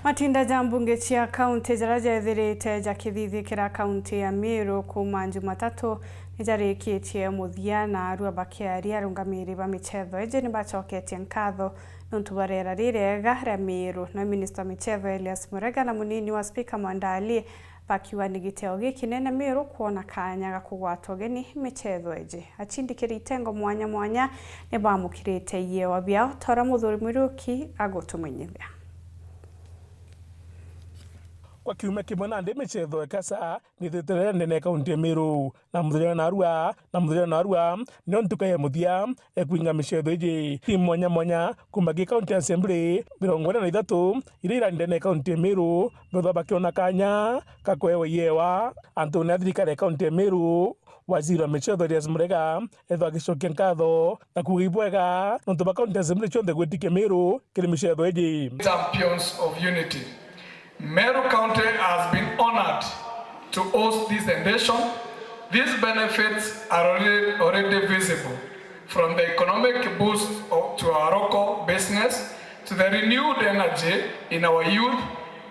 Matinda ja mbunge cia kaunti jaraja ethirite jakithithikira kaunti ya MERU kuma Jumatatu nijarikitie muthia NAARUA bakiaria arungamiri ba michetho eje ni bacoketie nkatho nontu barera rirega ria MERU no minister michetho Elias Murega na munini wa speaker Mwandali bakiwa ni giteo gikinene MERU kuona kanya ga kugwata ugeni michetho eje achindikira itengo mwanya mwanya ni bamukirite ye wabiao tora muthuri Mwiruki agotumenyithia kwa kiume kimwe na michetho Casa ni thetere nene kaunti ya MERU na muthuri NAARUA no ntukaye muthia ekuinga michetho iji ti mwanya mwanya kumagi kaunti assembly 43 ira ndene kaunti ya MERU betho bakiona kanya kakwewe yewa Antoni athirikari kaunti ya MERU waziri wa michetho Elias Murega etho agicokia nkatho na kugibwega nontu ba kaunti assembly chonde gwitikia MERU kiri michetho iji. Champions of unity. Meru County has been honored to host this edition. These benefits are already visible, from the economic boost to our local business, to the renewed energy in our youth,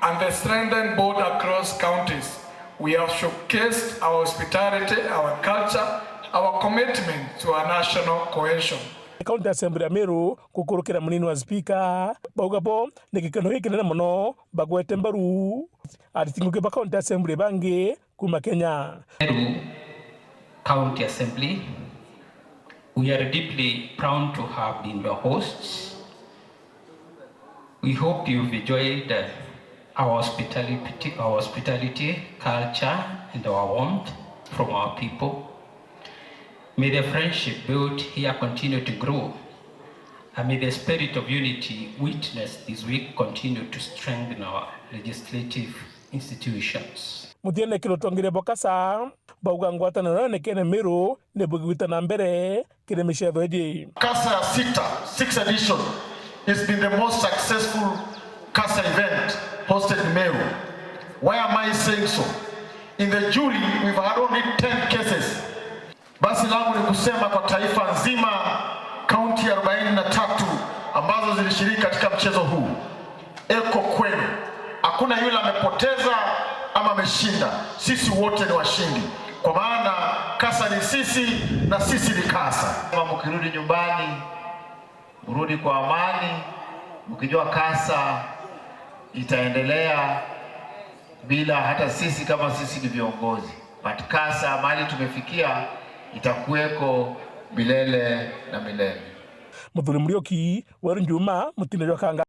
and the strengthened bond across counties. We have showcased our hospitality, our culture, our commitment to our national cohesion. County Assembly ya MERU kukurukira munini wa speaker baugapo ni gikeno hikinene muno bagwete mbaru aritinguke ba County Assembly bangi kuma Kenya. MERU County Assembly, we are deeply proud to have been your hosts. We hope you've enjoyed our hospitality, culture and our warmth from our people. May the friendship built here continue to grow, and may the spirit of unity witnessed this week continue to strengthen our legislative institutions. Mutiene kilotongire Casa bauga ngwataniro ne kene MERU ne bugwita na mbere kile michetho eji. Casa 6th edition has been the most successful Casa event hosted in MERU. Why am I saying so? In the jury we've had only 10 cases. Basi langu ni kusema kwa taifa nzima kaunti 43 ambazo zilishiriki katika mchezo huu. Eko kwenu. Hakuna yule amepoteza ama ameshinda. Sisi wote ni washindi. Kwa maana Casa ni sisi na sisi ni Casa. Kama mkirudi nyumbani, mrudi kwa amani, mkijua Casa itaendelea bila hata sisi kama sisi ni viongozi. But Casa mali tumefikia itakuweko milele na milele. Muthuri Muriuki wa Njuma mutinirwa kanga